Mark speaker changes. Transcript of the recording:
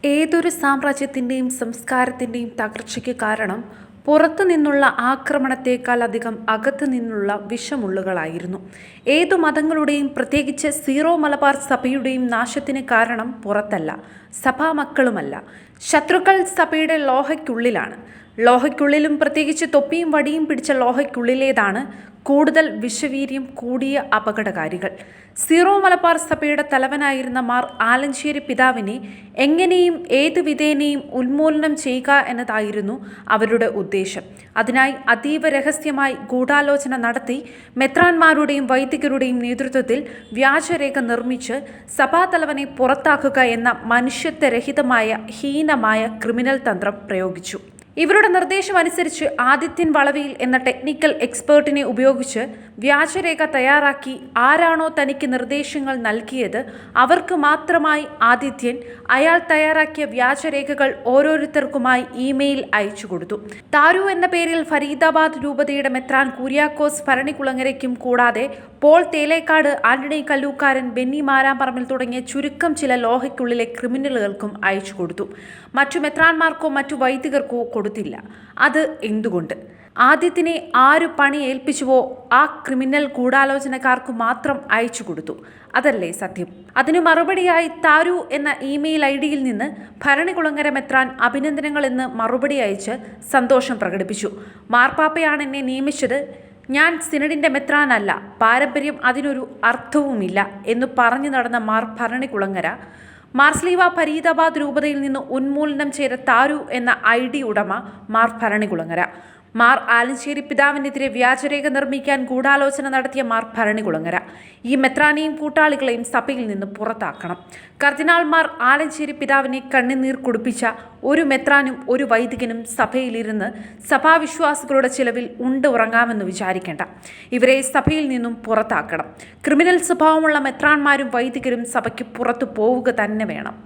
Speaker 1: ഏതൊരു സാമ്രാജ്യത്തിൻ്റെയും സംസ്കാരത്തിൻ്റെയും തകർച്ചയ്ക്ക് കാരണം പുറത്തു നിന്നുള്ള ആക്രമണത്തേക്കാൾ അധികം അകത്തു നിന്നുള്ള വിഷമുള്ളുകളായിരുന്നു. ഏതു മതങ്ങളുടെയും പ്രത്യേകിച്ച് സീറോ മലബാർ സഭയുടെയും നാശത്തിന് കാരണം പുറത്തല്ല, സഭാമക്കളുമല്ല. ശത്രുക്കൾ സഭയുടെ ലോഹയ്ക്കുള്ളിലാണ്. ലോഹയ്ക്കുള്ളിലും പ്രത്യേകിച്ച് തൊപ്പിയും വടിയും പിടിച്ച ലോഹയ്ക്കുള്ളിലേതാണ് കൂടുതൽ വിഷവീര്യം കൂടിയ അപകടകാരികൾ. സീറോ മലബാർ സഭയുടെ തലവനായിരുന്ന മാർ ആലഞ്ചേരി പിതാവിനെ എങ്ങനെയും ഏതു വിധേനയും ഉന്മൂലനം ചെയ്യുക എന്നതായിരുന്നു അവരുടെ ഉദ്ദേശം. അതിനായി അതീവ രഹസ്യമായി ഗൂഢാലോചന നടത്തി മെത്രാന്മാരുടെയും വൈദികരുടെയും നേതൃത്വത്തിൽ വ്യാജരേഖ നിർമ്മിച്ച് സഭാതലവനെ പുറത്താക്കുക എന്ന മനുഷ്യത്വരഹിതമായ ഹീനമായ ക്രിമിനൽ തന്ത്രം പ്രയോഗിച്ചു. ഇവരുടെ നിർദ്ദേശമനുസരിച്ച് ആദിത്യൻ വളവിയിൽ എന്ന ടെക്നിക്കൽ എക്സ്പേർട്ടിനെ ഉപയോഗിച്ച് വ്യാജരേഖ തയ്യാറാക്കി ആരാണോ തനിക്ക് നിർദ്ദേശങ്ങൾ നൽകിയത് അവർക്ക് മാത്രമായി ആദിത്യൻ അയാൾ തയ്യാറാക്കിയ വ്യാജരേഖകൾ ഓരോരുത്തർക്കുമായി ഇമെയിൽ അയച്ചു കൊടുത്തു. താരു എന്ന പേരിൽ ഫരീദാബാദ് രൂപതയുടെ മെത്രാൻ കുര്യാക്കോസ് ഭരണികുളങ്ങരയ്ക്കും കൂടാതെ പോൾ തേലേക്കാട്, ആന്റണി കല്ലൂക്കാരൻ, ബെന്നി മാരാമ്പറമ്പിൽ തുടങ്ങിയ ചുരുക്കം ചില ലോഹയ്ക്കുള്ളിലെ ക്രിമിനലുകൾക്കും അയച്ചു കൊടുത്തു. മറ്റു മെത്രാന്മാർക്കോ മറ്റു വൈദികർക്കോ കൊടുത്തില്ല. അത് എന്തുകൊണ്ട്? ആദ്യത്തിനെ ആരു പണി ഏൽപ്പിച്ചുവോ ആ ക്രിമിനൽ ഗൂഢാലോചനക്കാർക്ക് മാത്രം അയച്ചു കൊടുത്തു. അതല്ലേ സത്യം? അതിനു മറുപടിയായി താരു എന്ന ഇമെയിൽ ഐഡിയിൽ നിന്ന് ഭരണികുളങ്ങര മെത്രാൻ അഭിനന്ദനങ്ങൾ എന്ന് മറുപടി അയച്ച് സന്തോഷം പ്രകടിപ്പിച്ചു. മാർപ്പാപ്പയാണ് എന്നെ നിയമിച്ചത്, ഞാൻ സിനഡിൻ്റെ മെത്രാനല്ല, പാരമ്പര്യം അതിനൊരു അർത്ഥവുമില്ല എന്നു പറഞ്ഞു നടന്ന മാർ ഭരണികുളങ്ങര മാർസ്ലീവ ഫരീദാബാദ് രൂപതയിൽ നിന്ന് ഉന്മൂലനം ചെയ്ത താരു എന്ന ID ഉടമ മാർ ഭരണികുളങ്ങര. മാർ ആലഞ്ചേരി പിതാവിനെതിരെ വ്യാജരേഖ നിർമ്മിക്കാൻ ഗൂഢാലോചന നടത്തിയ മാർ ഭരണികുളങ്ങര. ഈ മെത്രാനെയും കൂട്ടാളികളെയും സഭയിൽ നിന്ന് പുറത്താക്കണം. കർദിനാൾ മാർ ആലഞ്ചേരി പിതാവിനെ കണ്ണുനീർ കുടിപ്പിച്ച ഒരു മെത്രാനും ഒരു വൈദികനും സഭയിലിരുന്ന് സഭാവിശ്വാസികളുടെ ചിലവിൽ ഉറങ്ങാമെന്ന് വിചാരിക്കേണ്ട. ഇവരെ സഭയിൽ നിന്നും പുറത്താക്കണം. ക്രിമിനൽ സ്വഭാവമുള്ള മെത്രാന്മാരും വൈദികരും സഭയ്ക്ക് പുറത്തു പോവുക തന്നെ വേണം.